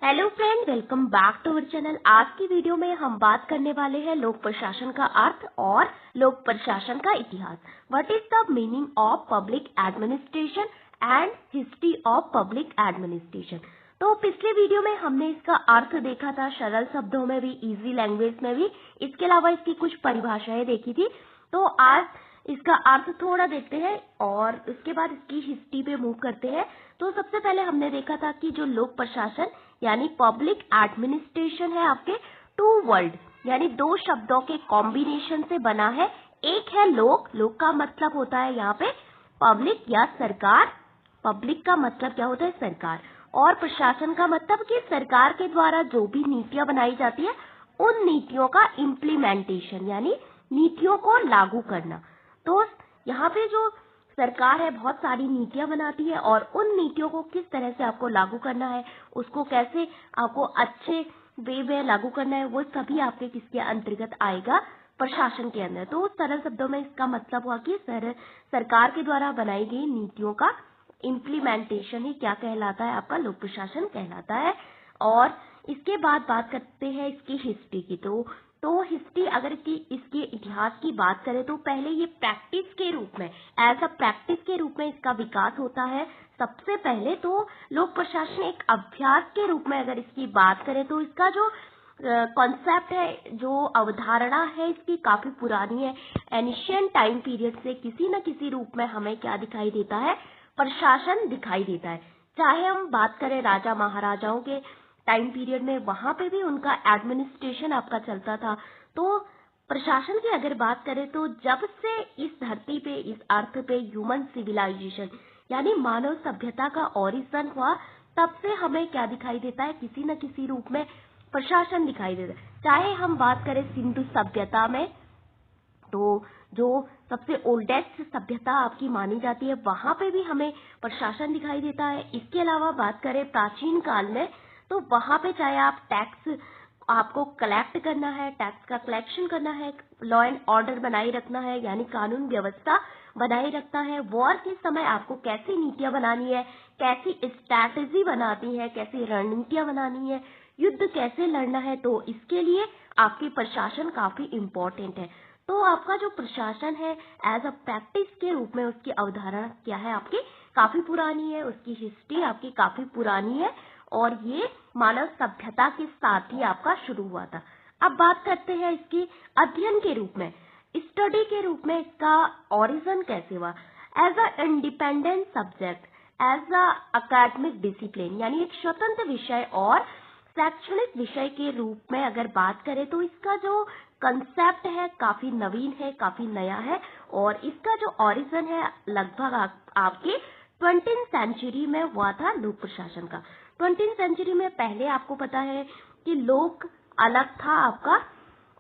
Hello friend, welcome back to our channel. आज की video में हम बात करने वाले हैं लोक प्रशासन का अर्थ और लोक प्रशासन का इतिहास। What is the meaning of public administration and history of public administration. तो पिछले वीडियो में हमने इसका अर्थ देखा था, सरल शब्दों में भी, इजी लैंग्वेज में भी। इसके अलावा इसकी कुछ परिभाषाएं देखी थी। तो आज इसका अर्थ थोड़ा देखते हैं और उसके बाद इसकी हिस्ट्री पे मूव करते हैं। तो सबसे पहले हमने देखा था कि जो लोक प्रशासन यानी पब्लिक एडमिनिस्ट्रेशन है आपके टू वर्ड यानी दो शब्दों के कॉम्बिनेशन से बना है। एक है लोक, लोक का मतलब होता है यहाँ पे पब्लिक या सरकार। पब्लिक का मतलब क्या होता है? सरकार। और प्रशासन का मतलब कि सरकार के द्वारा जो भी नीतियां बनाई जाती है उन नीतियों का इम्प्लीमेंटेशन यानी नीतियों को लागू करना। तो यहाँ पे जो सरकार है बहुत सारी नीतियां बनाती है और उन नीतियों को किस तरह से आपको लागू करना है, उसको कैसे आपको अच्छे वे में लागू करना है, वो सभी आपके किसके अंतर्गत आएगा? प्रशासन के अंदर। तो सरल शब्दों में इसका मतलब हुआ कि सरकार के द्वारा बनाई गई नीतियों का इम्प्लीमेंटेशन ही क्या कहलाता है? आपका लोक प्रशासन कहलाता है। और इसके बाद बात करते हैं इसकी हिस्ट्री की। तो हिस्ट्री अगर इसके इतिहास की बात करें तो पहले ये प्रैक्टिस के रूप में, एज अ प्रैक्टिस के रूप में इसका विकास होता है। सबसे पहले तो लोक प्रशासन एक अभ्यास के रूप में अगर इसकी बात करें तो इसका जो कॉन्सेप्ट है, जो अवधारणा है, इसकी काफी पुरानी है। एनिशियंट टाइम पीरियड से किसी न किसी रूप में हमें क्या दिखाई देता है? प्रशासन दिखाई देता है। चाहे हम बात करें राजा महाराजाओं के टाइम पीरियड में, वहां पे भी उनका एडमिनिस्ट्रेशन आपका चलता था। तो प्रशासन की अगर बात करें तो जब से इस धरती पे, इस अर्थ पे ह्यूमन सिविलाइजेशन यानी मानव सभ्यता का ओरिजिन हुआ, तब से हमें क्या दिखाई देता है? किसी न किसी रूप में प्रशासन दिखाई देता है। चाहे हम बात करें सिंधु सभ्यता में, तो जो सबसे ओल्डेस्ट सभ्यता आपकी मानी जाती है, वहां पे भी हमें प्रशासन दिखाई देता है। इसके अलावा बात करें प्राचीन काल में, तो वहां पे चाहे आप टैक्स आपको कलेक्ट करना है, टैक्स का कलेक्शन करना है, लॉ एंड ऑर्डर बनाए रखना है यानी कानून व्यवस्था बनाए रखना है, वॉर के समय आपको कैसी नीतियां बनानी है, कैसी स्ट्रैटेजी बनानी है, कैसी रणनीतियां बनानी है, युद्ध कैसे लड़ना है, तो इसके लिए आपकी प्रशासन काफी इम्पोर्टेंट है। तो आपका जो प्रशासन है एज अ प्रैक्टिस के रूप में उसकी अवधारणा क्या है? आपकी काफी पुरानी है, उसकी हिस्ट्री आपकी काफी पुरानी है और ये मानव सभ्यता के साथ ही आपका शुरू हुआ था। अब बात करते हैं इसकी अध्ययन के रूप में, स्टडी के रूप में इसका ओरिजिन कैसे हुआ? As a independent subject, as a academic discipline यानी एक स्वतंत्र विषय और शैक्षणिक विषय के रूप में अगर बात करें तो इसका जो कंसेप्ट है काफी नवीन है, काफी नया है। और इसका जो ओरिजिन है लगभग आपके 20th सेंचुरी में हुआ था लोक प्रशासन का। 20th सेंचुरी में पहले आपको पता है कि लोक अलग था आपका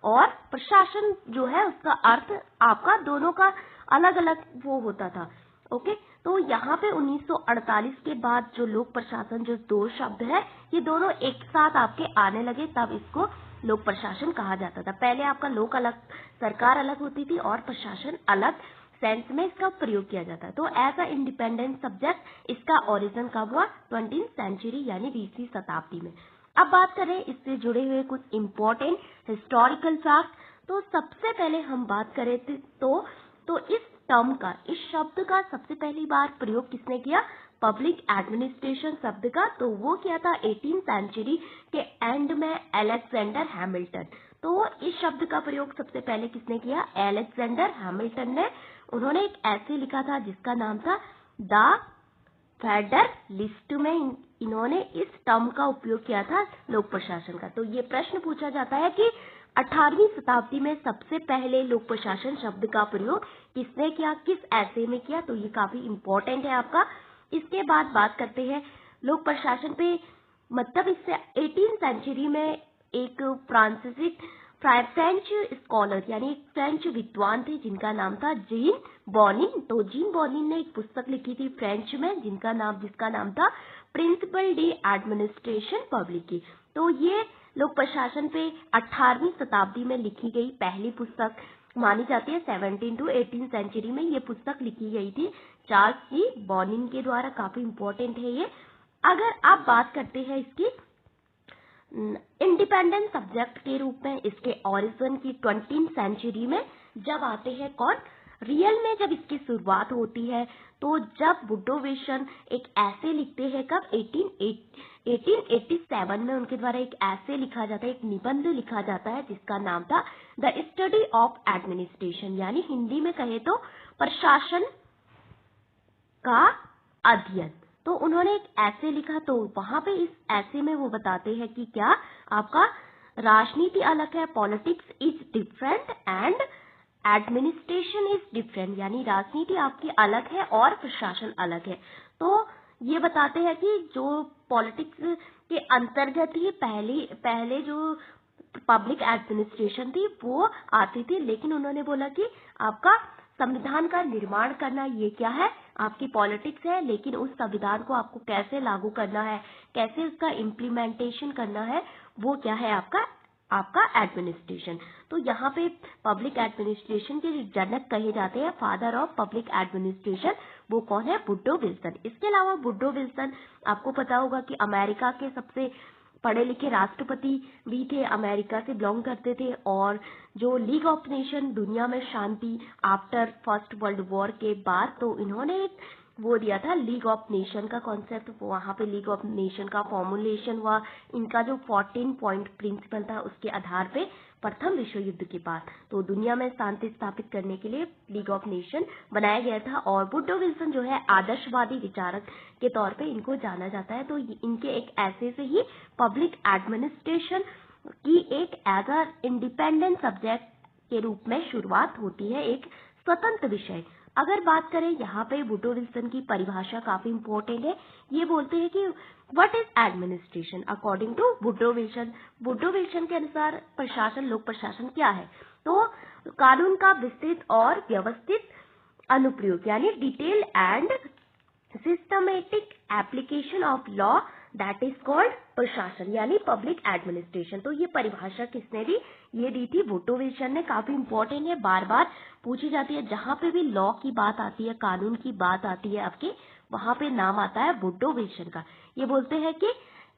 और प्रशासन जो है उसका अर्थ आपका दोनों का अलग अलग वो होता था। ओके, तो यहाँ पे 1948 के बाद जो लोक प्रशासन, जो दो शब्द है, ये दोनों एक साथ आपके आने लगे, तब इसको लोक प्रशासन कहा जाता था। पहले आपका लोक अलग, सरकार अलग होती थी और प्रशासन अलग सेंस में इसका प्रयोग किया जाता है। तो एज अ इंडिपेंडेंट सब्जेक्ट इसका ओरिजिन कब हुआ? 20th सेंचुरी यानी 20वीं शताब्दी में। अब बात करें इससे जुड़े हुए कुछ इम्पोर्टेंट हिस्टोरिकल फैक्ट। तो सबसे पहले हम बात करें तो इस टर्म का, इस शब्द का सबसे पहली बार प्रयोग किसने किया? पब्लिक एडमिनिस्ट्रेशन शब्द का। तो वो किया था 18th सेंचुरी के एंड में अलेक्जेंडर हैमिल्टन। तो इस शब्द का प्रयोग सबसे पहले किसने किया? अलेक्जेंडर हैमिल्टन ने। उन्होंने एक ऐसे लिखा था जिसका नाम था द फेडर लिस्ट में इन्होंने इस टर्म का उपयोग किया था लोक प्रशासन का। तो ये प्रश्न पूछा जाता है कि 18वीं शताब्दी में सबसे पहले लोक प्रशासन शब्द का प्रयोग किसने किया, किस ऐसे में किया? तो ये काफी इम्पोर्टेंट है आपका। इसके बाद बात करते हैं लोक प्रशासन पे, मतलब इससे 18th सेंचुरी में एक फ्रेंच स्कॉलर यानी एक फ्रेंच विद्वान थे जिनका नाम था जीन बॉनिन। तो जीन बॉनिन ने एक पुस्तक लिखी थी फ्रेंच में जिसका नाम था प्रिंसिपल डी एडमिनिस्ट्रेशन पब्लिक की। तो ये लोक प्रशासन पे 18वीं शताब्दी में लिखी गई पहली पुस्तक मानी जाती है। 17 to 18 सेंचुरी में ये पुस्तक लिखी गई थी चार्ल्स जी बॉनिन के द्वारा। काफी इम्पोर्टेंट है ये। अगर आप बात करते हैं इसकी इंडिपेंडेंट सब्जेक्ट के रूप में इसके ओरिजिन की 20th सेंचुरी में जब आते हैं कौन, रियल में जब इसकी शुरुआत होती है तो जब बुड्डोविशन एक ऐसे लिखते हैं कब 1887 में उनके द्वारा एक ऐसे लिखा जाता है, एक निबंध लिखा जाता है जिसका नाम था द स्टडी ऑफ एडमिनिस्ट्रेशन, यानी हिंदी में कहे तो प्रशासन का अध्ययन। तो उन्होंने एक ऐसे लिखा, तो वहां पे इस ऐसे में वो बताते हैं कि क्या आपका राजनीति अलग है, politics is different and administration is different, यानी राजनीति आपकी अलग है और प्रशासन अलग है। तो ये बताते हैं कि जो पॉलिटिक्स के अंतर्गत ही पहले जो पब्लिक एडमिनिस्ट्रेशन थी वो आती थी, लेकिन उन्होंने बोला कि आपका संविधान का निर्माण करना ये क्या है, आपकी पॉलिटिक्स है, लेकिन उस संविधान को आपको कैसे लागू करना है, कैसे उसका इम्प्लीमेंटेशन करना है, वो क्या है आपका एडमिनिस्ट्रेशन। तो यहाँ पे पब्लिक एडमिनिस्ट्रेशन के जनक कहे जाते हैं, फादर ऑफ पब्लिक एडमिनिस्ट्रेशन, वो कौन है, वुडरो विल्सन। इसके अलावा वुडरो विल्सन आपको पता होगा कि अमेरिका के सबसे पढ़े लिखे राष्ट्रपति भी थे, अमेरिका से बिलोंग करते थे, और जो लीग ऑफ नेशन दुनिया में शांति आफ्टर फर्स्ट वर्ल्ड वॉर के बाद, तो इन्होंने एक वो दिया था लीग ऑफ नेशन का कॉन्सेप्ट, वहां पे लीग ऑफ नेशन का फॉर्मुलेशन हुआ। इनका जो 14 पॉइंट प्रिंसिपल था उसके आधार पे प्रथम विश्व युद्ध के बाद तो दुनिया में शांति स्थापित करने के लिए लीग ऑफ नेशन बनाया गया था, और वुडरो विल्सन जो है आदर्शवादी विचारक के तौर पे इनको जाना जाता है। तो इनके एक ऐसे से ही पब्लिक एडमिनिस्ट्रेशन की एक एज अ इंडिपेंडेंट सब्जेक्ट के रूप में शुरुआत होती है, एक स्वतंत्र विषय। अगर बात करें यहाँ पे वुडरो विल्सन की परिभाषा काफी इंपॉर्टेंट है। ये बोलते हैं कि what is administration according to Woodrow Wilson. Woodrow Wilson के अनुसार प्रशासन, लोक प्रशासन क्या है, तो कानून का विस्तृत और व्यवस्थित अनुप्रयोग, यानी detail and systematic application of law, that is called प्रशासन, यानी पब्लिक एडमिनिस्ट्रेशन। तो ये परिभाषा किसने दी, ये दी थी वुडरो विल्सन ने। काफी इंपॉर्टेंट है, बार बार पूछी जाती है, जहां पे भी लॉ की बात आती है, कानून की बात आती है आपके, वहां पे नाम आता है वुडरो विल्सन का। ये बोलते हैं कि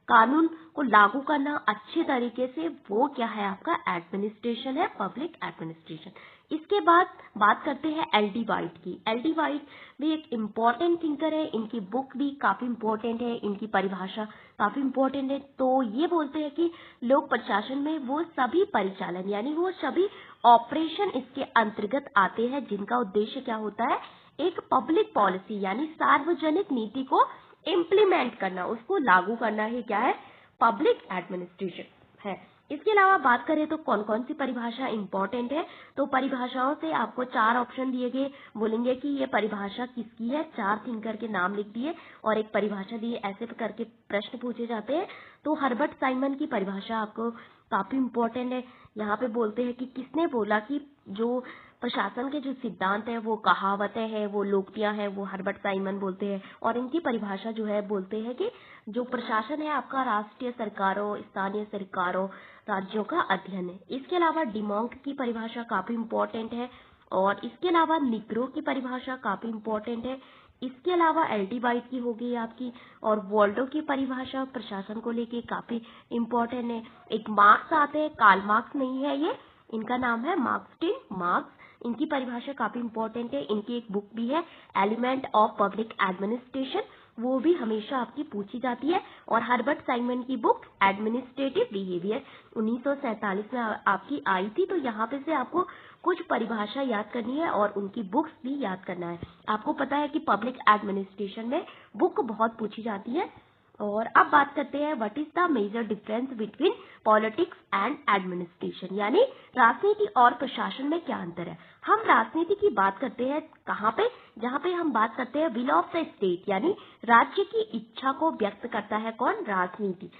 कानून को लागू करना अच्छे तरीके से, वो क्या है आपका एडमिनिस्ट्रेशन है, पब्लिक एडमिनिस्ट्रेशन। इसके बाद बात करते हैं एल.डी. वाइट की। एल.डी. वाइट भी एक इम्पोर्टेंट थिंकर है, इनकी बुक भी काफी इम्पोर्टेंट है, इनकी परिभाषा काफी इम्पोर्टेंट है। तो ये बोलते हैं कि लोक प्रशासन में वो सभी परिचालन, यानी वो सभी ऑपरेशन इसके अंतर्गत आते हैं जिनका उद्देश्य क्या होता है, एक पब्लिक पॉलिसी यानी सार्वजनिक नीति को इम्प्लीमेंट करना, उसको लागू करना ही क्या है, पब्लिक एडमिनिस्ट्रेशन है। इसके अलावा बात करें तो कौन कौन सी परिभाषा इंपॉर्टेंट है, तो परिभाषाओं से आपको 4 ऑप्शन दिए गए, बोलेंगे कि ये परिभाषा किसकी है, 4 थिंकर के नाम लिख दिए और एक परिभाषा दी, ऐसे करके प्रश्न पूछे जाते हैं। तो हर्बर्ट साइमन की परिभाषा आपको काफी इंपॉर्टेंट है। यहाँ पे बोलते हैं कि किसने बोला कि जो प्रशासन के जो सिद्धांत है वो कहावतें हैं, वो लोकोक्तियां हैं, वो हर्बर्ट साइमन बोलते हैं। और इनकी परिभाषा जो है बोलते हैं कि जो प्रशासन है आपका राष्ट्रीय सरकारों, स्थानीय सरकारों, राज्यों का अध्ययन है। इसके अलावा डिमोंट की परिभाषा काफी इंपॉर्टेंट है, और इसके अलावा निग्रो की परिभाषा काफी इंपॉर्टेंट है। इसके अलावा एल.डी. वाइट की हो गई आपकी, और वॉल्डो की परिभाषा प्रशासन को लेके काफी इंपॉर्टेंट है। एक मार्क्स आते हैं, कार्ल मार्क्स नहीं है ये, इनका नाम है मार्क्सटिन मार्क्स, इनकी परिभाषा काफी इंपॉर्टेंट है। इनकी एक बुक भी है एलिमेंट ऑफ पब्लिक एडमिनिस्ट्रेशन, वो भी हमेशा आपकी पूछी जाती है। और हर्बर्ट साइमन की बुक एडमिनिस्ट्रेटिव बिहेवियर 1947 में आपकी आई थी। तो यहाँ पे से आपको कुछ परिभाषा याद करनी है और उनकी बुक्स भी याद करना है। आपको पता है कि पब्लिक एडमिनिस्ट्रेशन में बुक बहुत पूछी जाती है। और अब बात करते हैं what is the major difference between politics and administration, यानी राजनीति और प्रशासन में क्या अंतर है। हम राजनीति की बात करते हैं कहाँ पे, जहाँ पे हम बात करते हैं विल ऑफ द स्टेट, यानी राज्य की इच्छा को व्यक्त करता है कौन, राजनीति,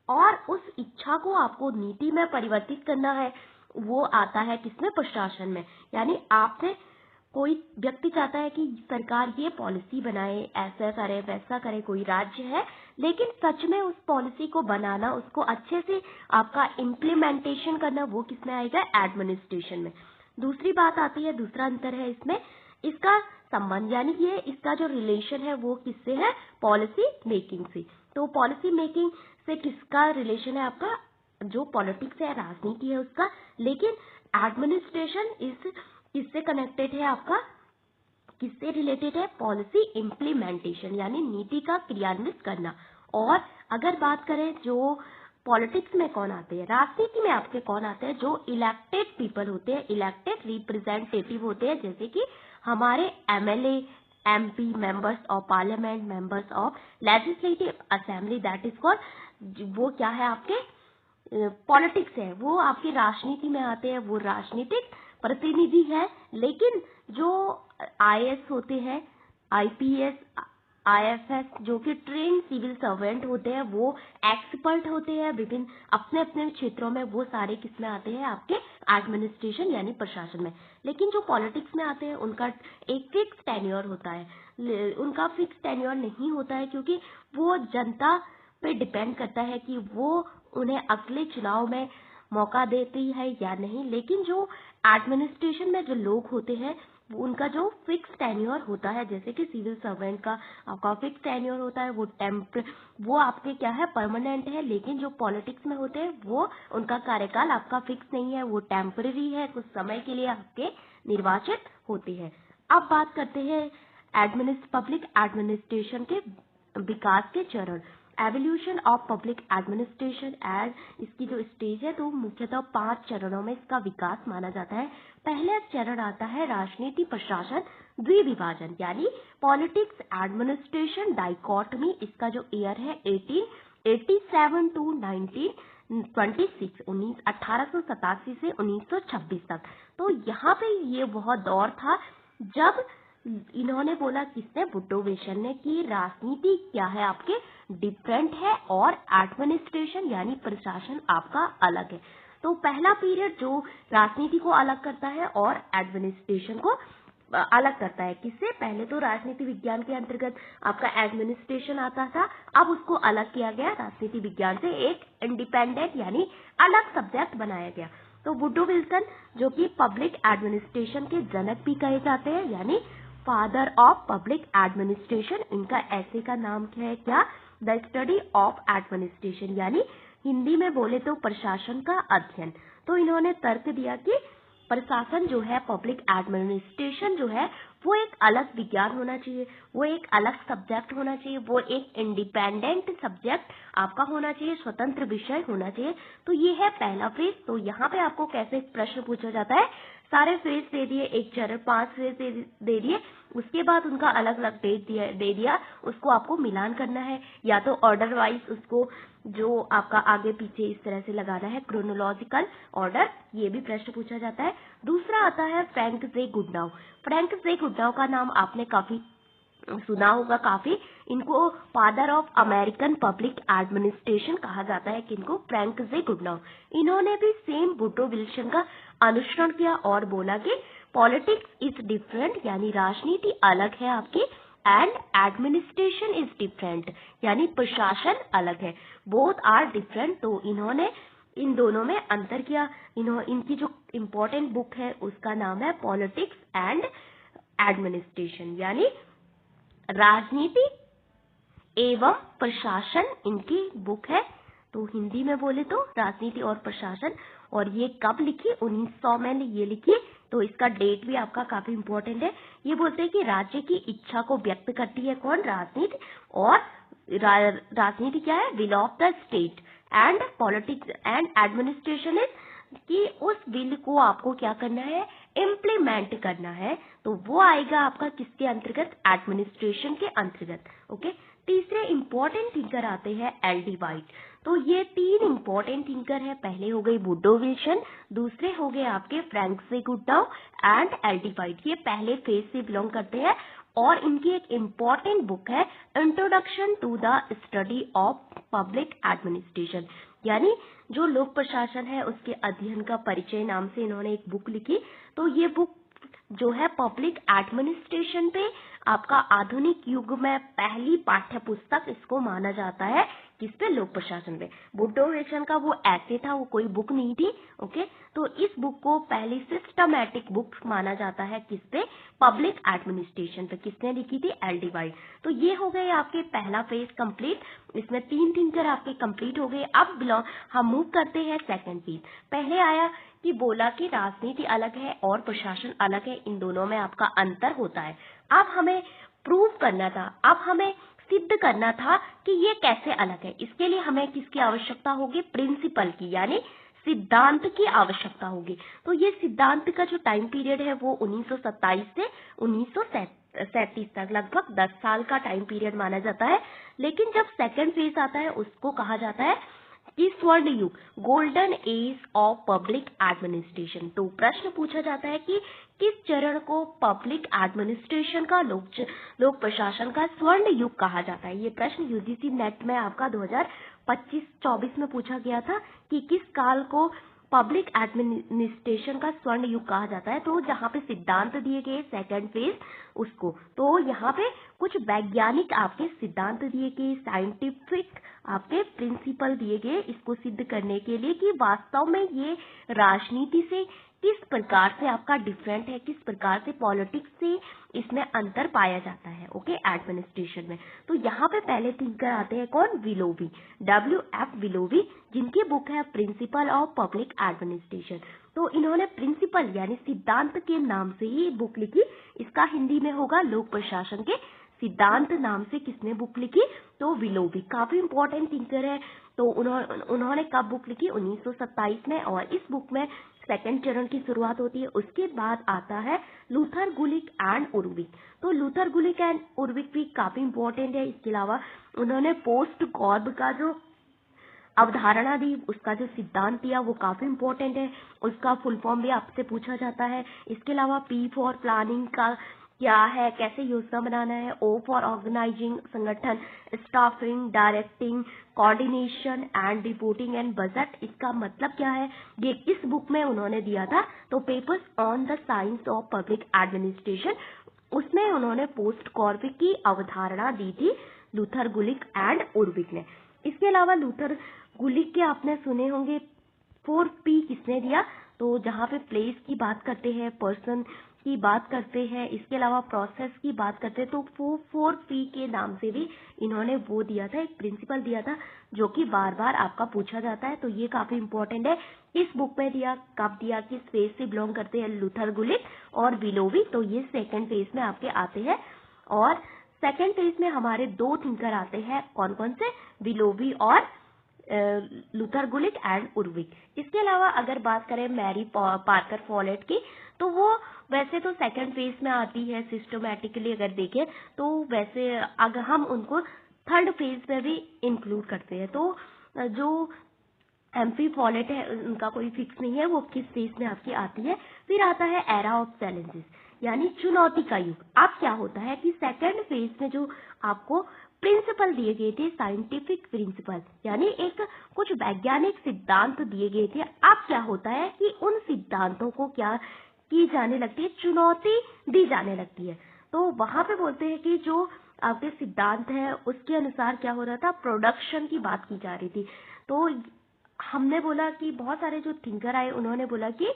और उस इच्छा को आपको नीति में परिवर्तित करना है, वो आता है किसमें, प्रशासन में। यानी आपने कोई व्यक्ति चाहता है कि सरकार ये पॉलिसी बनाए, ऐसा करे वैसा करे, कोई राज्य है, लेकिन सच में उस पॉलिसी को बनाना, उसको अच्छे से आपका इम्प्लीमेंटेशन करना, वो किसमें आएगा, एडमिनिस्ट्रेशन में। दूसरी बात आती है, दूसरा अंतर है इसमें, इसका संबंध, यानी ये इसका जो रिलेशन है वो किससे है, पॉलिसी मेकिंग से। तो पॉलिसी मेकिंग से किसका रिलेशन है आपका, जो पॉलिटिक्स है, राजनीति है उसका, लेकिन एडमिनिस्ट्रेशन इस किससे कनेक्टेड है आपका, किससे रिलेटेड है, पॉलिसी इम्प्लीमेंटेशन यानी नीति का क्रियान्वित करना। और अगर बात करें जो पॉलिटिक्स में कौन आते हैं, राजनीति में आपके कौन आते हैं, जो इलेक्टेड पीपल होते हैं, इलेक्टेड रिप्रेजेंटेटिव होते हैं, जैसे कि हमारे MLA, MP, members of parliament, members of legislative assembly, that is called, वो क्या है आपके पॉलिटिक्स है, वो आपकी राजनीति में आते हैं, वो राजनीतिक प्रतिनिधि है। लेकिन जो आईएएस होते हैं, आईपीएस, आईएफएस, जो कि ट्रेन सिविल सर्वेंट होते हैं, वो एक्सपर्ट होते हैं विभिन्न अपने अपने क्षेत्रों में, वो सारे किस में आते हैं आपके एडमिनिस्ट्रेशन यानी प्रशासन में। लेकिन जो पॉलिटिक्स में आते हैं उनका एक फिक्स टेन्योर होता है, उनका फिक्स टेन्योर नहीं होता है, क्योंकि वो जनता पे डिपेंड करता है कि वो उन्हें अगले चुनाव में मौका देती है या नहीं। लेकिन जो एडमिनिस्ट्रेशन में जो लोग होते हैं उनका जो फिक्स टेन्योर होता है, जैसे कि सिविल सर्वेंट का आपका फिक्स टेन्योर होता है, वो आपके क्या है, परमानेंट है। लेकिन जो पॉलिटिक्स में होते हैं वो उनका कार्यकाल आपका फिक्स नहीं है, वो टेम्पररी है, कुछ समय के लिए आपके निर्वाचित होते हैं। अब बात करते हैं पब्लिक एडमिनिस्ट्रेशन के विकास के चरण, evolution of public administration as, इसकी जो स्टेज है तो मुख्यतः 5 चरणों में इसका विकास माना जाता है। पहला चरण आता है राजनीति प्रशासन द्विविभाजन यानी पॉलिटिक्स एडमिनिस्ट्रेशन डाइकोटमी। इसका जो ईयर है 1887 टू 1926, 1887 से 1926 तक। तो यहाँ पे ये बहुत दौर था जब इन्होंने बोला, किसने, वुड्रो विल्सन ने, कि राजनीति क्या है आपके डिफरेंट है और एडमिनिस्ट्रेशन यानी प्रशासन आपका अलग है। तो पहला पीरियड जो राजनीति को अलग करता है और एडमिनिस्ट्रेशन को अलग करता है, किससे, पहले तो राजनीति विज्ञान के अंतर्गत आपका एडमिनिस्ट्रेशन आता था, अब उसको अलग किया गया, राजनीति विज्ञान से एक इंडिपेंडेंट यानी अलग सब्जेक्ट बनाया गया। तो वुड्रो विल्सन जो कि पब्लिक एडमिनिस्ट्रेशन के जनक भी कहे जाते हैं, यानी फादर ऑफ पब्लिक एडमिनिस्ट्रेशन, इनका ऐसे का नाम क्या है, क्या, द स्टडी ऑफ एडमिनिस्ट्रेशन, यानी हिंदी में बोले तो प्रशासन का अध्ययन। तो इन्होंने तर्क दिया कि प्रशासन जो है, पब्लिक एडमिनिस्ट्रेशन जो है, वो एक अलग विज्ञान होना चाहिए, वो एक अलग सब्जेक्ट होना चाहिए, वो एक इंडिपेंडेंट सब्जेक्ट आपका होना चाहिए, स्वतंत्र विषय होना चाहिए। तो ये है पहला फेज। तो यहाँ पे आपको कैसे प्रश्न पूछा जाता है, सारे फेज दे दिए, एक चरण 5 फेज दे दिए, उसके बाद उनका अलग अलग डेट दे दिया, उसको आपको मिलान करना है, या तो ऑर्डर वाइज उसको जो आपका आगे पीछे इस तरह से लगाना है, क्रोनोलॉजिकल ऑर्डर, ये भी प्रश्न पूछा जाता है। दूसरा आता है फ्रैंक जे गुडनाउ। फ्रैंक जे गुडनाउ का नाम आपने काफी सुना होगा, काफी, इनको father of American public administration कहा जाता है, किनको, फ्रैंक जे गुडनाउ। इन्होंने भी सेम वुड्रो विल्सन का अनुसरण किया और बोला कि पॉलिटिक्स इज डिफरेंट यानी राजनीति अलग है आपकी, एंड एडमिनिस्ट्रेशन इज डिफरेंट यानी प्रशासन अलग है, बोथ आर डिफरेंट। तो इन्होंने इन दोनों में अंतर किया। इनकी जो इम्पोर्टेंट बुक है उसका नाम है पॉलिटिक्स एंड एडमिनिस्ट्रेशन यानी राजनीति एवं प्रशासन, इनकी बुक है। तो हिंदी में बोले तो राजनीति और प्रशासन। और ये कब लिखी, 1900 में ये लिखी। तो इसका डेट भी आपका काफी इम्पोर्टेंट है। ये बोलते हैं कि राज्य की इच्छा को व्यक्त करती है कौन, राजनीति, और राजनीति क्या है, will of the state, and politics and administration is कि उस बिल को आपको क्या करना है, इम्प्लीमेंट करना है। तो वो आएगा आपका किसके अंतर्गत, एडमिनिस्ट्रेशन के अंतर्गत। ओके। तीसरे इंपॉर्टेंट थिंकर आते हैं एल.डी. वाइट। तो ये 3 इंपॉर्टेंट थिंकर है, पहले हो गए वुड्रो विल्सन, दूसरे हो गए आपके Frank J Goodnow and L D. White. ये पहले फेज से बिलोंग करते हैं और इनकी एक इम्पॉर्टेंट बुक है introduction to the study of public administration, यानी जो लोक प्रशासन है उसके अध्ययन का परिचय नाम से इन्होंने एक बुक लिखी। तो ये बुक जो है पब्लिक एडमिनिस्ट्रेशन पे आपका आधुनिक युग में पहली पाठ्य पुस्तक इसको माना जाता है किस पे? लोक प्रशासन पे। बुड्ढो का वो ऐसे था, वो कोई बुक नहीं थी। ओके, तो इस बुक को पहली सिस्टमैटिक बुक माना जाता है किस पे? पब्लिक एडमिनिस्ट्रेशन पे। किसने लिखी थी? एल.डी. वाइट। तो ये हो गए आपके पहला फेज कंप्लीट। इसमें 3 थिंकर आपके कंप्लीट हो गए। अब हम मूव करते हैं सेकंड फेज। पहले आया कि बोला कि राजनीति अलग है और प्रशासन अलग है, इन दोनों में आपका अंतर होता है। अब हमें प्रूव करना था, अब हमें सिद्ध करना था कि ये कैसे अलग है। इसके लिए हमें किसकी आवश्यकता होगी? प्रिंसिपल की, यानी सिद्धांत की आवश्यकता होगी। तो ये सिद्धांत का जो टाइम पीरियड है वो 1927 से 1937 तक, लगभग 10 साल का टाइम पीरियड माना जाता है। लेकिन जब सेकंड फेज आता है उसको कहा जाता है कि स्वर्ण युग, golden age of public administration. तो प्रश्न पूछा जाता है कि किस चरण को पब्लिक एडमिनिस्ट्रेशन का, लोक प्रशासन का स्वर्ण युग कहा जाता है। ये प्रश्न यूजीसी नेट में आपका 2025-24 में पूछा गया था कि किस काल को पब्लिक एडमिनिस्ट्रेशन का स्वर्ण युग कहा जाता है। तो जहाँ पे सिद्धांत दिए गए सेकंड फेज उसको, तो यहाँ पे कुछ वैज्ञानिक आपके सिद्धांत दिए गए, साइंटिफिक आपके प्रिंसिपल दिए गए इसको सिद्ध करने के लिए कि वास्तव में ये राजनीति से किस प्रकार से आपका डिफरेंट है, किस प्रकार से पॉलिटिक्स से इसमें अंतर पाया जाता है। ओके, एडमिनिस्ट्रेशन में। तो यहाँ पे पहले थिंकर आते हैं कौन? विलोवी, W.F. विलोवी, जिनकी बुक है प्रिंसिपल ऑफ पब्लिक एडमिनिस्ट्रेशन। तो इन्होंने प्रिंसिपल यानी सिद्धांत के नाम से ही बुक लिखी। इसका हिंदी में होगा लोक प्रशासन के सिद्धांत नाम से किसने बुक लिखी? तो विलोवी, काफी इंपॉर्टेंट थिंकर है। तो उन्होंने कब बुक लिखी? 1927 में। और इस बुक में सेकंड चरण की शुरुआत होती है। उसके बाद आता है लूथर गुलिक एंड उर्विक। तो लूथर गुलिक एंड उर्विक भी काफी इंपॉर्टेंट है। इसके अलावा उन्होंने पोस्ट कॉर्ब का जो अवधारणा दी, उसका जो सिद्धांत दिया वो काफी इंपॉर्टेंट है। उसका फुल फॉर्म भी आपसे पूछा जाता है। इसके अलावा P फॉर प्लानिंग का क्या है, कैसे योजना बनाना है। O फॉर ऑर्गेनाइजिंग, संगठन, staffing, directing, coordination and reporting and budget, इसका मतलब क्या है ये इस बुक में उन्होंने दिया था। तो papers on the science of public administration, उसमें उन्होंने पोस्ट कॉर्ब की अवधारणा दी थी लूथर गुलिक एंड उर्विक ने। इसके अलावा लूथर गुलिक के आपने सुने होंगे 4P किसने दिया? तो जहाँ पे प्लेस की बात करते हैं, पर्सन की बात करते हैं, इसके अलावा प्रोसेस की बात करते हैं, तो 4P के नाम से भी इन्होंने वो दिया था, एक प्रिंसिपल दिया था जो कि बार बार आपका पूछा जाता है। तो ये काफी इंपॉर्टेंट है। इस बुक में दिया, कब दिया, किस फेज से बिलोंग करते हैं लूथर गुलिक और विलोवी। तो ये सेकंड फेज में आपके आते हैं। और सेकंड फेज में हमारे 2 थिंकर आते हैं, कौन कौन से? विलोवी और लूथर गुलिक एंड उर्विक। इसके अलावा अगर बात करें मैरी पार्कर फॉलेट की, तो वो वैसे तो सेकंड फेज में आती है सिस्टमैटिकली अगर देखें तो। वैसे अगर हम उनको थर्ड फेज में भी इंक्लूड करते हैं। तो जो MP फॉलेट है उनका कोई फिक्स नहीं है, वो किस फेज में आपकी आती है। फिर आता है एरा ऑफ चैलेंजेस, यानी चुनौती का युग। अब क्या होता है कि सेकंड फेज में जो आपको प्रिंसिपल दिए गए थे, साइंटिफिक प्रिंसिपल, यानी एक कुछ वैज्ञानिक सिद्धांत दिए गए थे। अब क्या होता है कि उन सिद्धांतों को क्या की जाने लगती है? चुनौती दी जाने लगती है। तो वहां पे बोलते हैं कि जो आपके सिद्धांत है उसके अनुसार क्या हो रहा था? प्रोडक्शन की बात की जा रही थी। तो हमने बोला कि बहुत सारे जो थिंकर आए उन्होंने बोला कि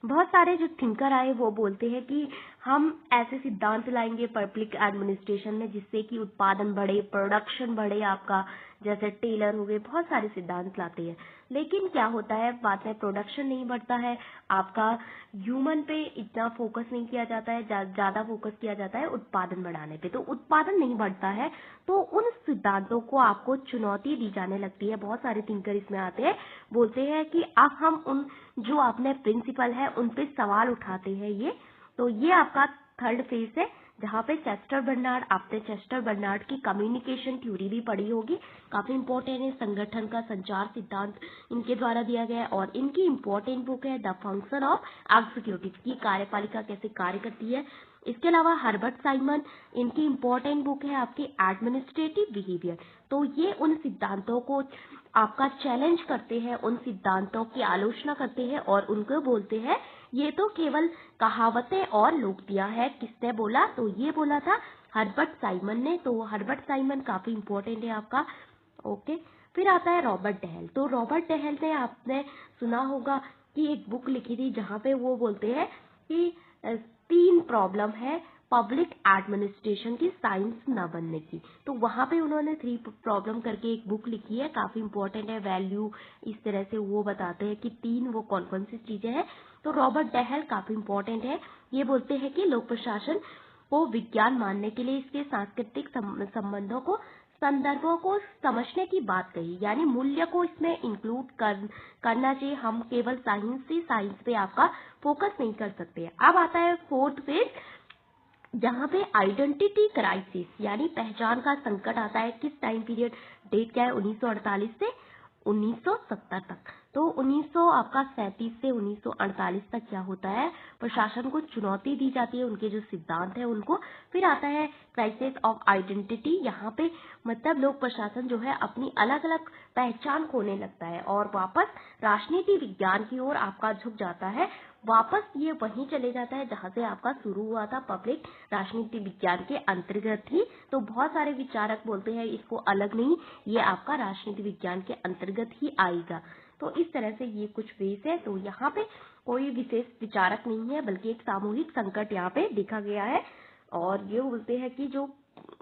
बहुत सारे जो थिंकर आए वो बोलते हैं कि हम ऐसे सिद्धांत लाएंगे पब्लिक एडमिनिस्ट्रेशन में जिससे कि उत्पादन बढ़े, प्रोडक्शन बढ़े आपका, जैसे टेलर हो गए, बहुत सारे सिद्धांत लाते हैं। लेकिन क्या होता है बाद में? प्रोडक्शन नहीं बढ़ता है आपका, ह्यूमन पे इतना फोकस नहीं किया जाता है, ज्यादा फोकस किया जाता है उत्पादन बढ़ाने पे। तो उत्पादन नहीं बढ़ता है, तो उन सिद्धांतों को आपको चुनौती दी जाने लगती है। बहुत सारे थिंकर इसमें आते हैं, बोलते हैं कि अब हम उन जो आपने प्रिंसिपल है उन पे सवाल उठाते हैं। ये तो ये आपका थर्ड फेज है, जहाँ पे चेस्टर बर्नार्ड, आपने चेस्टर बर्नार्ड की कम्युनिकेशन थ्योरी भी पढ़ी होगी, काफी इंपॉर्टेंट है। संगठन का संचार सिद्धांत इनके द्वारा दिया गया है। और इनकी इंपॉर्टेंट बुक है द फंक्शन ऑफ एग्जीक्यूटिव, की कार्यपालिका कैसे कार्य करती है। इसके अलावा हर्बर्ट साइमन, इनकी इंपॉर्टेंट बुक है आपकी एडमिनिस्ट्रेटिव बिहेवियर। तो ये उन सिद्धांतों को आपका चैलेंज करते हैं, उन सिद्धांतों की आलोचना करते हैं और उनको बोलते हैं ये तो केवल कहावतें और लोकदियां है। किसने बोला? तो ये बोला था हर्बर्ट साइमन ने। तो हर्बर्ट साइमन काफी इंपॉर्टेंट है आपका। ओके। फिर आता है रॉबर्ट डहल। तो रॉबर्ट डहल ने, आपने सुना होगा कि एक बुक लिखी थी जहाँ पे वो बोलते हैं कि 3 प्रॉब्लम है पब्लिक एडमिनिस्ट्रेशन की साइंस न बनने की। तो वहाँ पे उन्होंने 3 प्रॉब्लम करके एक बुक लिखी है, काफी इंपॉर्टेंट है, वैल्यू इस तरह से वो बताते हैं कि 3 वो कौन कौन सी चीजें हैं। तो रॉबर्ट डहल काफी इंपॉर्टेंट है। ये बोलते हैं कि लोक प्रशासन को विज्ञान मानने के लिए इसके सांस्कृतिक संबंधों को, संदर्भों को समझने की बात कही, यानी मूल्य को इसमें इंक्लूड करना चाहिए। हम केवल साइंस पे आपका फोकस नहीं कर सकते। अब आता है 4th फेज, जहाँ पे आइडेंटिटी क्राइसिस यानी पहचान का संकट आता है। किस टाइम पीरियड, डेट क्या है, 1948 से 1970 तक। तो 1937 से 1948 तक क्या होता है, प्रशासन को चुनौती दी जाती है, उनके जो सिद्धांत है उनको। फिर आता है क्राइसिस ऑफ आइडेंटिटी। यहाँ पे मतलब लोक प्रशासन जो है अपनी अलग अलग पहचान खोने लगता है और वापस राजनीति विज्ञान की ओर आपका झुक जाता है। वापस ये वहीं चले जाता है जहां से आपका शुरू हुआ था, पब्लिक राजनीति विज्ञान के अंतर्गत ही। तो बहुत सारे विचारक बोलते हैं इसको अलग नहीं, ये आपका राजनीति विज्ञान के अंतर्गत ही आएगा। तो इस तरह से ये कुछ फेस है। तो यहाँ पे कोई विशेष विचारक नहीं है, बल्कि एक सामूहिक संकट यहाँ पे देखा गया है। और ये बोलते हैं कि जो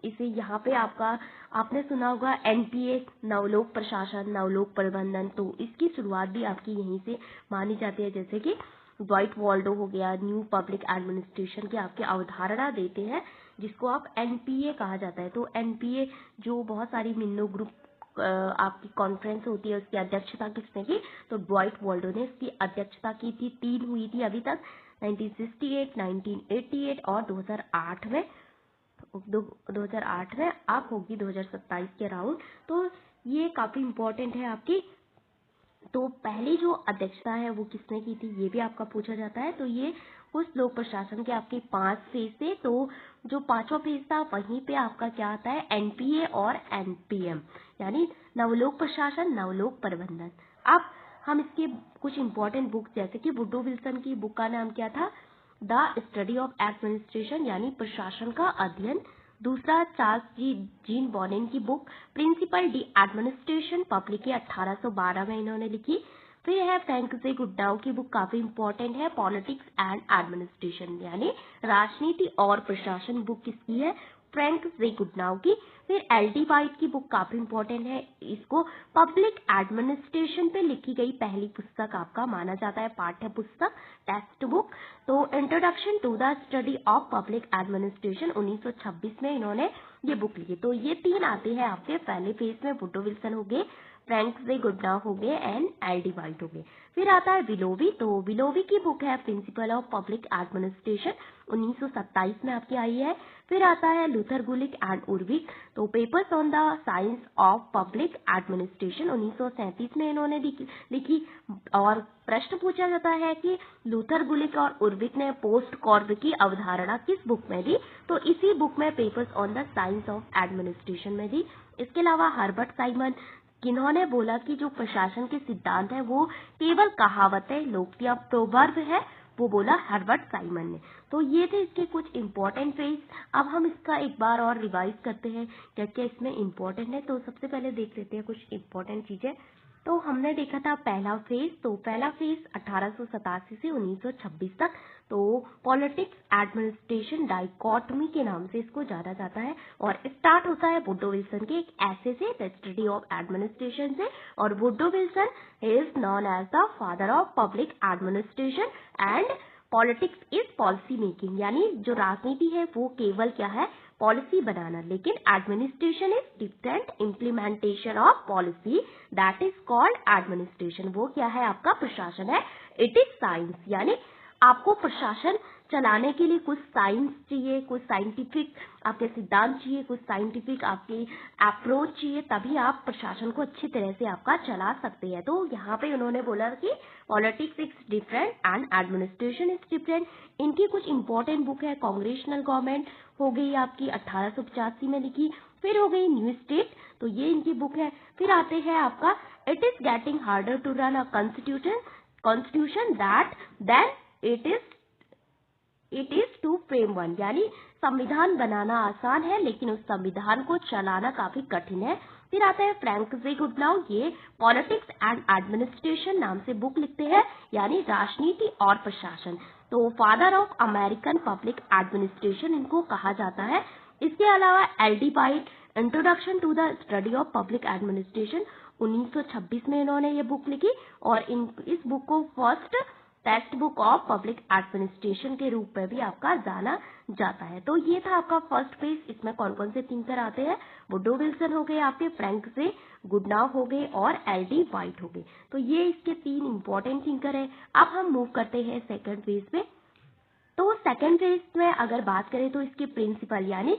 इसे यहाँ पे आपका, आपने सुना होगा एनपीए, नवलोक प्रशासन, नवलोक प्रबंधन। तो इसकी शुरुआत भी आपकी यहीं से मानी जाती है। जैसे कि ड्वाइट वॉल्डो हो गया, न्यू पब्लिक एडमिनिस्ट्रेशन की आपकी अवधारणा देते हैं, जिसको आप एनपीए कहा जाता है। तो एनपीए जो बहुत सारी मिन्नो ग्रुप आपकी कॉन्फ्रेंस होती है, उसकी अध्यक्षता किसने की, तो ड्वाइट वॉल्डो ने इसकी अध्यक्षता की थी। 3 हुई थी अभी तक, 1968, 1988 और 2008 में। 2008 में अब होगी 2027 के अराउंड। तो ये काफी इंपॉर्टेंट है आपकी। तो पहली जो अध्यक्षता है वो किसने की थी, ये भी आपका पूछा जाता है। तो ये उस लोक प्रशासन के आपके 5 फेज थे। तो जो 5वां फेज था वहीं पे आपका क्या आता है, एनपीए और एनपीएम, यानी नवलोक प्रशासन, नवलोक प्रबंधन। अब हम इसके कुछ इंपॉर्टेंट बुक, जैसे कि वुडो विल्सन की बुक का नाम क्या था, द स्टडी ऑफ एडमिनिस्ट्रेशन, यानी प्रशासन का अध्ययन। दूसरा चार्ल्स जीन बॉनेन की book principle de administration, public की 1812 में इन्होंने लिखी। फिर है फ्रैंक जे गुडनाउ की बुक, काफी इंपॉर्टेंट है, पॉलिटिक्स एंड एडमिनिस्ट्रेशन, यानी राजनीति और प्रशासन। बुक किसकी है, फ्रैंक जे गुडनाउ की। फिर एल.डी. वाइट की बुक काफी इंपॉर्टेंट है, इसको पब्लिक एडमिनिस्ट्रेशन पे लिखी गई पहली पुस्तक आपका माना जाता है, पाठ्य पुस्तक, टेक्स्ट बुक। तो introduction to the study of public administration 1926 में इन्होंने ये बुक लिखी। तो ये 3 आते हैं आपके पहले फेज में, वुडो विल्सन हो गए, फ्रैंक जे गुडनाउ हो गए एंड एल.डी. वाइट हो गए। फिर आता है विलोवी। तो विलोवी की बुक है प्रिंसिपल ऑफ पब्लिक एडमिनिस्ट्रेशन, 1927 में आपकी आई है। फिर आता है लूथर गुलिक एंड उर्विक, तो papers on the science of public administration, 1937 में इन्होंने लिखी। और प्रश्न पूछा जाता है कि लूथर गुलिक और उर्विक ने पोस्ट कॉर्ब की अवधारणा किस बुक में दी, तो इसी बुक में papers on the science of administration में दी। इसके अलावा हर्बर्ट साइमन, जिन्होंने बोला कि जो प्रशासन के सिद्धांत है वो केवल कहावतें, लोकप्रिय प्रोवर्ब है, वो बोला हर्बर्ट साइमन ने। तो ये थे इसके कुछ इंपॉर्टेंट फेज। अब हम इसका एक बार और रिवाइज करते हैं क्या क्या इसमें इंपॉर्टेंट है। तो सबसे पहले देख लेते हैं कुछ इंपॉर्टेंट चीजें। तो हमने देखा था पहला फेज। तो पहला फेज 1887 से 1926 तक। तो पॉलिटिक्स एडमिनिस्ट्रेशन डाइकोटमी के नाम से इसको जाना जाता है और स्टार्ट होता है वुडो विल्सन के एक ऐसे से, द स्टडी ऑफ एडमिनिस्ट्रेशन से। और Woodrow Wilson is known as the father of public administration and politics is policy making, यानी जो राजनीति है वो केवल क्या है, पॉलिसी बनाना, लेकिन administration is different, implementation of policy, that is called administration. वो क्या है, आपका प्रशासन है। इट इज साइंस, यानी आपको प्रशासन चलाने के लिए कुछ साइंस चाहिए, कुछ साइंटिफिक आपके सिद्धांत चाहिए, कुछ साइंटिफिक आपकी अप्रोच चाहिए, तभी आप प्रशासन को अच्छी तरह से आपका चला सकते हैं। तो यहाँ पे उन्होंने बोला कि politics is different and administration is different. इनकी कुछ इंपॉर्टेंट बुक है, कांग्रेशनल गवर्नमेंट हो गई आपकी 1885 में लिखी। फिर हो गई न्यू स्टेट, तो ये इनकी बुक है। फिर आते हैं आपका it is getting harder to run a constitution that than it is to frame one, यानी संविधान बनाना आसान है लेकिन उस संविधान को चलाना काफी कठिन है। फिर आता है फ्रैंक जे गुडनाउ, ये पॉलिटिक्स एंड एडमिनिस्ट्रेशन नाम से बुक लिखते हैं, यानी राजनीति और प्रशासन। तो father of American public administration इनको कहा जाता है। इसके अलावा L D. White, introduction to the study of public administration, 1926 में इन्होंने ये बुक लिखी और इस बुक को first text book of public administration के रूप में भी आपका जाना जाता है। तो ये था आपका फर्स्ट पेज। इसमें कौन कौन से थिंकर आते हैं, वुडरो विल्सन हो गए, आपके फ्रैंक जे गुडनाउ हो गए और एल.डी. वाइट हो गए। तो ये इसके 3 इंपॉर्टेंट थिंकर है। अब हम मूव करते हैं सेकंड पेज पे। तो सेकंड फेज में अगर बात करें तो इसके प्रिंसिपल यानी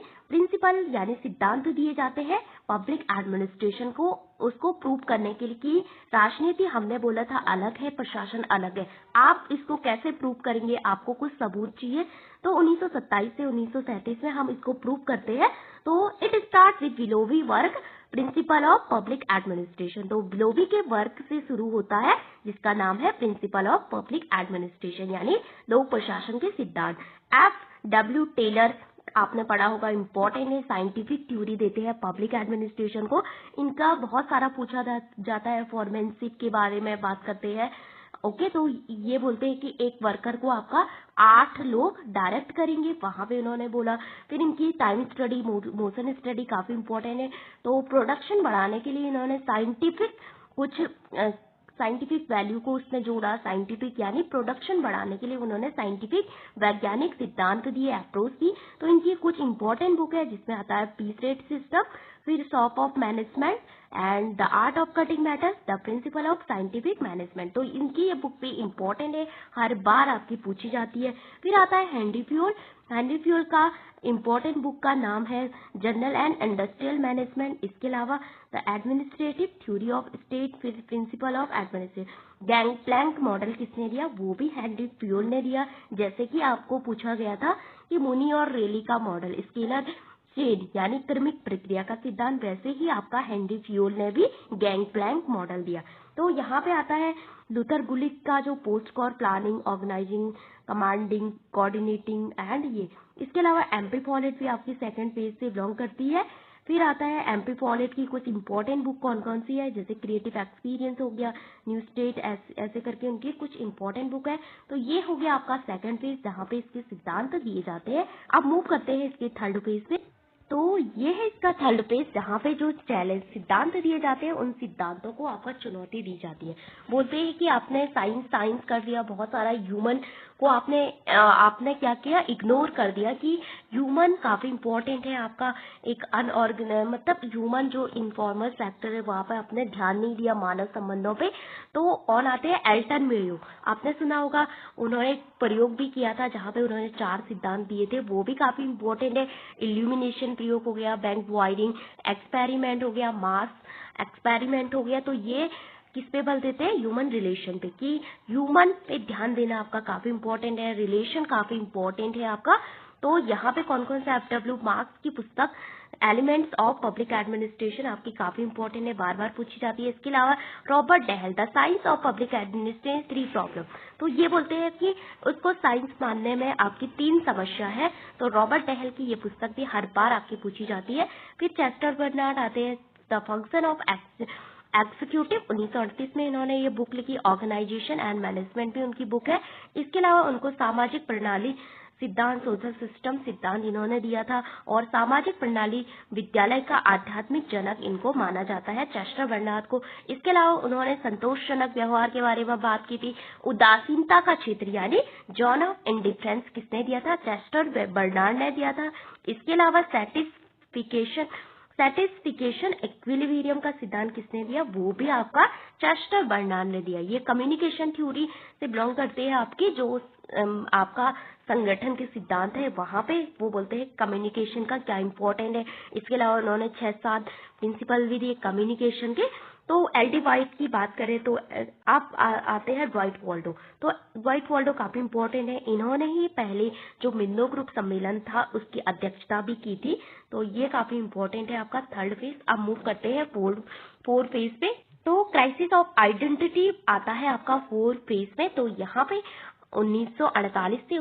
सिद्धांत दिए जाते हैं पब्लिक एडमिनिस्ट्रेशन को, उसको प्रूव करने के लिए कि राजनीति हमने बोला था अलग है, प्रशासन अलग है। आप इसको कैसे प्रूव करेंगे, आपको कुछ सबूत चाहिए। तो 1927 से 1937 में हम इसको प्रूव करते हैं। तो it start with Willoughby work principle of public administration. तो विलोवी के वर्क से शुरू होता है जिसका नाम है प्रिंसिपल ऑफ पब्लिक एडमिनिस्ट्रेशन, यानी लोक प्रशासन के सिद्धांत। F.W. टेलर आपने पढ़ा होगा, इंपॉर्टेंट है, साइंटिफिक थ्योरी देते हैं पब्लिक एडमिनिस्ट्रेशन को। इनका बहुत सारा पूछा जाता है, फॉरमेनशिप के बारे में बात करते हैं। ओके, तो ये बोलते हैं कि एक वर्कर को आपका 8 लोग डायरेक्ट करेंगे, वहां पे उन्होंने बोला। फिर इनकी टाइम स्टडी, मोशन स्टडी काफी इंपॉर्टेंट है। तो प्रोडक्शन बढ़ाने के लिए इन्होंने साइंटिफिक वैल्यू को उसने जोड़ा। साइंटिफिक यानी प्रोडक्शन बढ़ाने के लिए उन्होंने साइंटिफिक वैज्ञानिक सिद्धांत दिए, अप्रोच दी। तो इनकी कुछ इंपॉर्टेंट बुक है जिसमें आता है पीस रेट सिस्टम, फिर shop of management and the art of cutting matters, the principle of scientific management. तो इनकी ये बुक भी इंपॉर्टेंट है, हर बार आपकी पूछी जाती है। फिर आता है हेनरी फ्यूल। हेनरी फ्यूल का इंपॉर्टेंट बुक का नाम है जनरल एंड इंडस्ट्रियल मैनेजमेंट। इसके अलावा the administrative theory of state, फिर principle of administration. Gang plank model किसने दिया, वो भी हेनरी फ्यूल ने दिया। जैसे कि आपको पूछा गया था कि मुनी और रेली का मॉडल, स्केलर चेन यानी क्रमिक प्रक्रिया का सिद्धांत, वैसे ही आपका हेनरी फ्यूल ने भी गैंग प्लैंक मॉडल दिया। तो यहाँ पे आता है लूथर गुलिक का जो POSDCORB planning, organising, commanding, coordinating and ये। इसके अलावा एमपी फॉलेट भी आपकी सेकंड पेज से बिलोंग करती है। फिर आता है एमपी फॉलेट की कुछ इंपॉर्टेंट बुक कौन कौन सी है, जैसे क्रिएटिव एक्सपीरियंस हो गया, न्यू स्टेट, ऐसे करके उनकी कुछ इंपॉर्टेंट बुक है। तो ये हो गया आपका सेकंड पेज जहाँ पे इसके सिद्धांत दिए जाते हैं। अब मूव करते हैं इसके थर्ड पेज पे। तो ये है इसका थर्ड पेज जहाँ पे जो चैलेंज सिद्धांत दिए जाते हैं, उन सिद्धांतों को आपका चुनौती दी जाती है। बोलते हैं कि आपने साइंस कर दिया, बहुत सारा ह्यूमन को आपने क्या किया, इग्नोर कर दिया कि ह्यूमन काफी इंपॉर्टेंट है। आपका एक मतलब ह्यूमन जो इन्फॉर्मल सेक्टर है वहां पर आपने ध्यान नहीं दिया, मानव संबंधों पे। तो कौन आते हैं, एल्टन मेयो, आपने सुना होगा। उन्होंने एक प्रयोग भी किया था जहाँ पे उन्होंने 4 सिद्धांत दिए थे, वो भी काफी इंपॉर्टेंट है। इल्यूमिनेशन प्रयोग हो गया, बैंक वायरिंग एक्सपेरिमेंट हो गया, मास एक्सपेरिमेंट हो गया। तो ये किस पे बल देते हैं, ह्यूमन रिलेशन पे, कि ह्यूमन पे ध्यान देना आपका काफी इंपॉर्टेंट है, रिलेशन काफी इंपॉर्टेंट है आपका। तो यहाँ पे कौन कौन सा F.W. मार्क्स की पुस्तक एलिमेंट्स ऑफ पब्लिक एडमिनिस्ट्रेशन आपकी काफी इंपॉर्टेंट है, बार बार पूछी जाती है। इसके अलावा Robert Dahl, the science of public administration 3 problem. तो ये बोलते हैं कि उसको साइंस मानने में आपकी 3 समस्या है। तो रॉबर्ट डेहल की ये पुस्तक भी हर बार आपकी पूछी जाती है। फिर चेस्टर बर्नार्ड आते हैं, द फंक्शन ऑफ एग्जीक्यूटिव, 1938 में इन्होंने ये बुक लिखी। ऑर्गेनाइजेशन एंड मैनेजमेंट भी उनकी बुक है। इसके अलावा उनको सामाजिक प्रणाली सिद्धांत, सोशल सिस्टम सिद्धांत इन्होंने दिया था। और सामाजिक प्रणाली विद्यालय का आध्यात्मिक जनक इनको माना जाता है, चेस्टर बर्नार्ड को। इसके अलावा उन्होंने संतोषजनक व्यवहार के बारे में बात की थी। उदासीनता का क्षेत्र यानी जोन ऑफ इंडिफरेंस किसने दिया था, चेस्टर बर्नार्ड ने दिया था। इसके अलावा सैटिस्फिकेशन इक्विलिब्रियम का सिद्धांत किसने दिया, वो भी आपका चेस्टर बर्नार्ड ने दिया। ये कम्युनिकेशन थ्योरी से बिलोंग करते हैं आपकी, जो आपका संगठन के सिद्धांत है वहां पे वो बोलते हैं कम्युनिकेशन का क्या इंपॉर्टेंट है। इसके अलावा उन्होंने 6-7 प्रिंसिपल भी दिए कम्युनिकेशन के। तो एल.डी. वाइट की बात करें तो आप आते हैं ड्वाइट वाल्डो। तो ड्वाइट वाल्डो काफी इंपॉर्टेंट है, इन्होंने ही पहले जो मिन्नो ग्रुप सम्मेलन था उसकी अध्यक्षता भी की थी। तो ये काफी इंपॉर्टेंट है आपका थर्ड फेज। अब मूव करते हैं फोर्थ फेज पे। तो क्राइसिस ऑफ आइडेंटिटी आता है आपका 4 फेज में। तो यहाँ पे 1948 से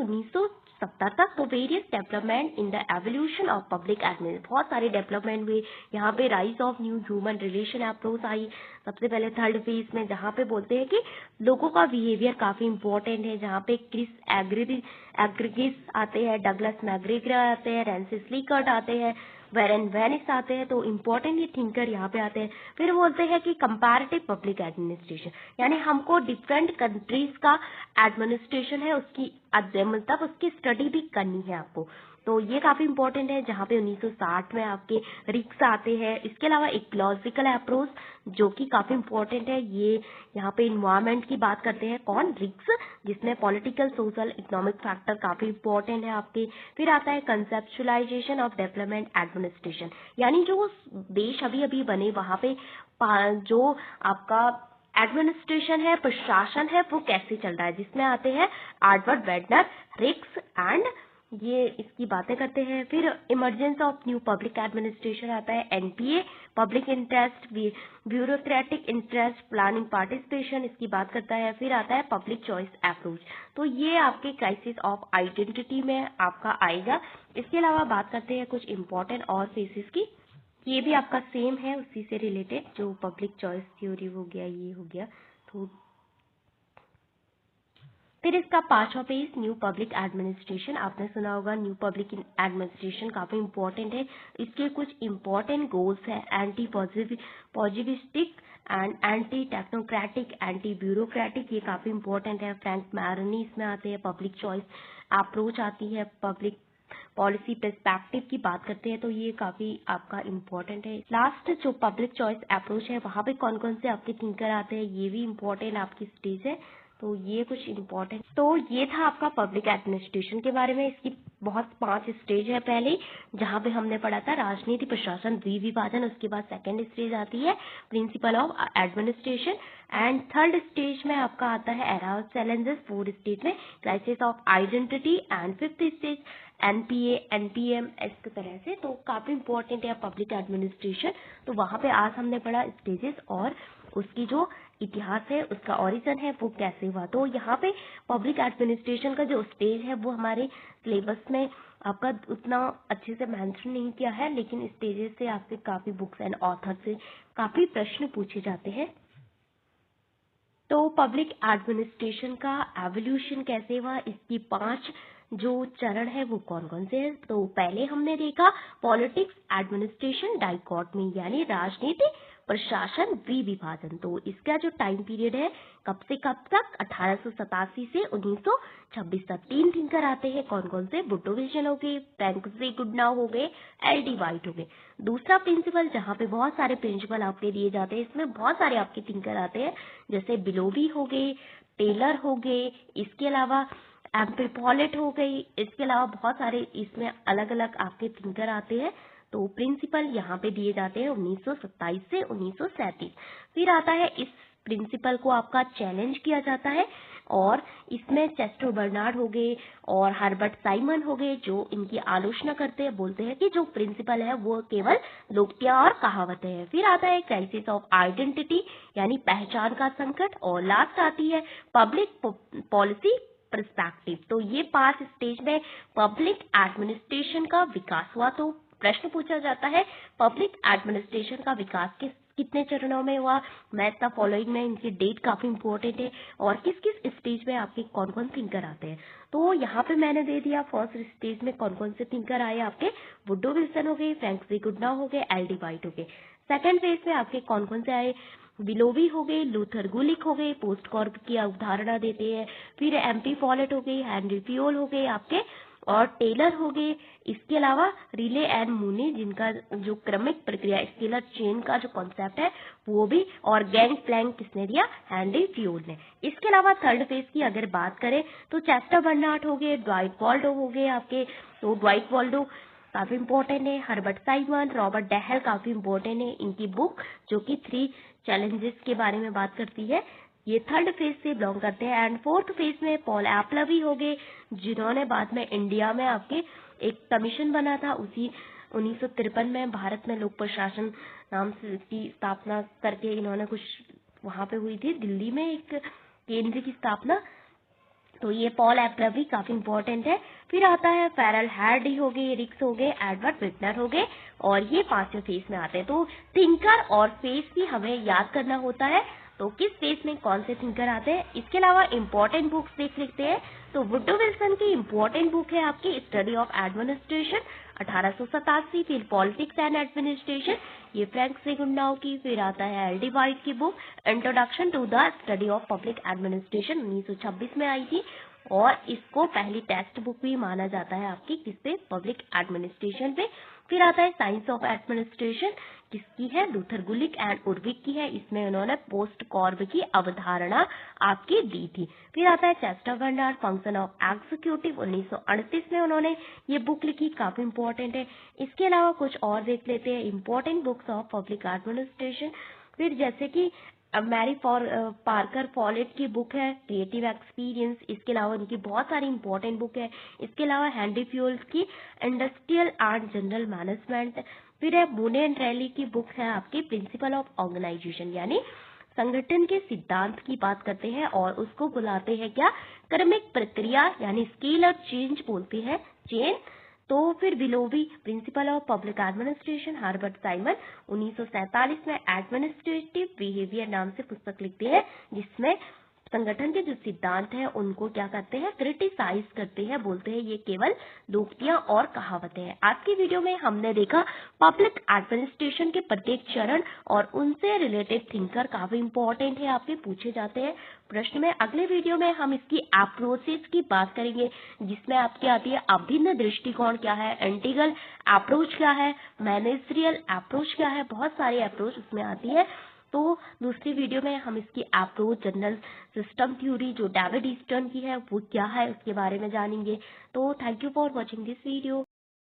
सप्ताह तक। तो various development in the evolution of public administration, बहुत सारे डेवलपमेंट हुए यहाँ पे। Rise of new human relation approach I सबसे पहले थर्ड फेज में, जहाँ पे बोलते हैं कि लोगों का बिहेवियर काफी इंपॉर्टेंट है, जहाँ पे क्रिस एग्रीगिस आते हैं, डगलस मैग्रेगर आते हैं, रेंसिस लीकर्ट आते हैं, वेरेन वेनिस आते हैं। तो इम्पोर्टेंट ये थिंकर यहाँ पे आते हैं। फिर बोलते हैं कि कंपैरेटिव पब्लिक एडमिनिस्ट्रेशन, यानी हमको डिफरेंट कंट्रीज का एडमिनिस्ट्रेशन है उसकी मतलब उसकी स्टडी भी करनी है आपको। तो ये काफी इंपॉर्टेंट है, जहाँ पे 1960 में आपके रिक्स आते हैं। इसके अलावा इकोलॉजिकल अप्रोच जो कि काफी इंपॉर्टेंट है, ये यहाँ पे इन्वायरमेंट की बात करते हैं, कौन, रिक्स, जिसमें पॉलिटिकल सोशल इकोनॉमिक फैक्टर काफी इंपॉर्टेंट है आपके। फिर आता है कंसेप्चुलाइजेशन ऑफ डेवलपमेंट एडमिनिस्ट्रेशन, यानी जो देश अभी अभी बने वहां पे जो आपका एडमिनिस्ट्रेशन है, प्रशासन है, वो कैसे चल रहा है, जिसमें आते हैं एडवर्ड वेडनर, रिक्स एंड ये इसकी बातें करते हैं। फिर emergence of new public administration आता है, NPA, public interest, bureaucratic interest, planning participation, इसकी बात करता है। फिर आता है पब्लिक चॉइस अप्रोच, तो ये आपके क्राइसिस ऑफ आइडेंटिटी में आपका आएगा। इसके अलावा बात करते हैं कुछ इंपॉर्टेंट और फेसेस की, ये भी आपका सेम है उसी से रिलेटेड, जो पब्लिक चॉइस थ्योरी हो गया, ये हो गया। तो फिर इसका पांचवा पेज न्यू पब्लिक एडमिनिस्ट्रेशन, आपने सुना होगा न्यू पब्लिक एडमिनिस्ट्रेशन काफी इंपॉर्टेंट है। इसके कुछ इंपॉर्टेंट गोल्स है, anti positivistic and anti technocratic, anti bureaucratic, ये काफी इंपॉर्टेंट है। फ्रैंक मैरनी इसमें आते हैं, पब्लिक चॉइस अप्रोच आती है, पब्लिक पॉलिसी पर्सपेक्टिव की बात करते हैं, तो ये काफी आपका इम्पोर्टेंट है। लास्ट जो पब्लिक चॉइस अप्रोच है, वहां पे कौन कौन से आपके थिंकर आते हैं, ये भी इम्पोर्टेंट आपकी स्टेज है। तो ये कुछ इम्पोर्टेंट, तो ये था आपका पब्लिक एडमिनिस्ट्रेशन के बारे में। इसकी बहुत 5 स्टेज है। पहले जहाँ पे हमने पढ़ा था राजनीति, प्रशासन, द्विविभाजन, उसके बाद सेकंड स्टेज आती है principle of administration, and third stage में आपका आता है era of challenges, fourth stage में crisis of identity, and fifth stage NPA, NPM, इस तरह से। तो काफी इंपॉर्टेंट है पब्लिक एडमिनिस्ट्रेशन। तो वहां पे आज हमने पढ़ा स्टेजेस और उसकी जो इतिहास है, उसका ओरिजिन है, वो कैसे हुआ। तो यहाँ पे पब्लिक एडमिनिस्ट्रेशन का जो स्टेज है वो हमारे सिलेबस में आपका उतना अच्छे से मेंशन नहीं किया है, लेकिन स्टेजेस से आपसे काफी बुक्स एंड ऑथर से काफी प्रश्न पूछे जाते हैं। तो पब्लिक एडमिनिस्ट्रेशन का एवोल्यूशन कैसे हुआ, इसकी 5 जो चरण है वो कौन कौन से हैं। तो पहले हमने देखा पॉलिटिक्स एडमिनिस्ट्रेशन डाइकोटमी, यानी राजनीति, प्रशासन, द्विविभाजन। तो इसका जो टाइम पीरियड है कब से कब तक, 1887 से 1926 तक। 3 थिंकर आते हैं, कौन कौन से, वुडरो विल्सन हो गए, फ्रैंसिस गुडनाउ हो गए, एल.डी. वाइट हो गए। दूसरा प्रिंसिपल, जहाँ पे बहुत सारे प्रिंसिपल आपके दिए जाते हैं, इसमें बहुत सारे आपके थिंकर आते हैं, जैसे बिलोवी हो गए, टेलर हो गए, इसके अलावा एम्पल पॉलेट हो गई, इसके अलावा बहुत सारे इसमें अलग अलग आपके थिंकर आते हैं। तो प्रिंसिपल यहाँ पे दिए जाते हैं 1927 से 1937। फिर आता है इस प्रिंसिपल को आपका चैलेंज किया जाता है, और इसमें चेस्टर बर्नार्ड हो गए और हर्बर्ट साइमन हो गए, जो इनकी आलोचना करते हैं, बोलते हैं कि जो प्रिंसिपल है वो केवल लोकप्रिय और कहावतें हैं। फिर आता है क्राइसिस ऑफ आइडेंटिटी, यानी पहचान का संकट, और लास्ट आती है पब्लिक पॉलिसी पर्सपेक्टिव। तो ये 5 स्टेज में पब्लिक एडमिनिस्ट्रेशन का विकास हुआ। तो प्रश्न पूछा जाता है पब्लिक एडमिनिस्ट्रेशन का विकास कितने चरणों में हुआ, मैच द फॉलोइंग में इनकी डेट काफी इंपॉर्टेंट है, और किस किस स्टेज में आपके कौन कौन थिंकर आते हैं। तो यहाँ पे मैंने दे दिया फर्स्ट स्टेज में कौन कौन से थिंकर आए आपके, वुडरो विल्सन हो गए, फ्रैंसिस गुडनाउ हो गए, एल.डी. वाइट हो गए। सेकंड फेज में आपके कौन कौन से आए, बिलोवी हो गए, लूथर गुलिक हो गए, पोस्ट कॉर्प की अवधारणा देते हैं। फिर एम्पी फॉलेट हो गई, हेनरी पियोल हो गए आपके, और टेलर हो गए। इसके अलावा रिले एंड मूनी, जिनका जो क्रमिक प्रक्रिया स्केलर चेन का जो कॉन्सेप्ट है वो भी, और गैंग प्लैंक किसने दिया, हेनरी पियोल ने। इसके अलावा थर्ड फेज की अगर बात करें तो चेस्टर बर्नार्ड हो गए, ड्वाइट वाल्डो हो गए आपके। तो ड्वाइट वाल्डो काफी इंपॉर्टेंट है, हर्बर्ट साइमन, रॉबर्ट डेहल काफी इंपॉर्टेंट है, इनकी बुक जो कि 3 चैलेंजेस के बारे में बात करती है, ये थर्ड फेज से बिलोंग करते हैं। एंड फोर्थ फेज में पॉल एप्लवी हो गए, जिन्होंने बाद में इंडिया में आपके एक कमीशन बना था, उसी 1953 में भारत में लोक प्रशासन नाम से की स्थापना करके इन्होंने कुछ वहां पे हुई थी, दिल्ली में एक केंद्र की स्थापना तो ये पॉल एप्रल भी काफी इंपॉर्टेंट है। फिर आता है फेरल हैडी हो गए, रिक्स हो गए, एडवर्ड विटनर हो गए, और ये 5वें फेज में आते हैं। तो थिंकर और फेज भी हमें याद करना होता है, तो किस फेज में कौन से थिंकर आते हैं। इसके अलावा इम्पोर्टेंट बुक्स देख लेते हैं। तो वुडरो विल्सन की इम्पोर्टेंट बुक है आपकी स्टडी ऑफ एडमिनिस्ट्रेशन 1887, फिर पॉलिटिक्स एंड एडमिनिस्ट्रेशन ये फ्रैंक सेगुंडाओ की। फिर आता है एल डी वाइट की book introduction to the study of public administration 1926 में आई थी, और इसको पहली टेक्स्ट बुक भी माना जाता है आपकी किसपे, पब्लिक एडमिनिस्ट्रेशन पे। फिर आता है साइंस ऑफ एडमिनिस्ट्रेशन, किसकी है, लूथर गुलिक एंड उर्विक की है। इसमें उन्होंने पोस्ट कॉर्ब की अवधारणा आपकी दी थी। फिर आता है Chester Bernard function of executive 1938 में उन्होंने ये बुक लिखी, काफी इंपॉर्टेंट है। इसके अलावा कुछ और देख लेते हैं important books of public administration. फिर जैसे कि मैरी पार्कर फॉलेट की बुक है क्रिएटिव एक्सपीरियंस। इसके अलावा उनकी बहुत सारी इंपॉर्टेंट बुक है। इसके अलावा हेनरी फ्यूल्स की इंडस्ट्रियल एंड जनरल मैनेजमेंट। फिर है मूने एंड रैली की बुक है आपकी प्रिंसिपल ऑफ ऑर्गेनाइजेशन, यानी संगठन के सिद्धांत की बात करते हैं, और उसको बुलाते हैं क्या, क्रमिक प्रक्रिया, यानी स्केल और चेंज बोलते हैं, चेन। तो फिर Willoughby principle of public administration, Herbert Simon 1947 में एडमिनिस्ट्रेटिव बिहेवियर नाम से पुस्तक लिखते हैं, जिसमें संगठन के जो सिद्धांत हैं उनको क्या करते हैं, क्रिटिसाइज करते हैं, बोलते हैं ये केवल लोकोक्तियां और कहावतें हैं। आज की वीडियो में हमने देखा पब्लिक एडमिनिस्ट्रेशन के प्रत्येक चरण और उनसे रिलेटेड थिंकर काफी इंपॉर्टेंट है, आपके पूछे जाते हैं प्रश्न में। अगले वीडियो में हम इसकी अप्रोचेस की बात करेंगे, जिसमें आपकी आती है अभिन्न दृष्टिकोण क्या है, इंटीग्रल अप्रोच क्या है, मैनेजरियल अप्रोच क्या है, बहुत सारी अप्रोच उसमें आती है। तो दूसरी वीडियो में हम इसकी अप्रोच जनरल सिस्टम थ्योरी जो डेविड ईस्टर्न की है वो क्या है उसके बारे में जानेंगे। तो thank you for watching this video.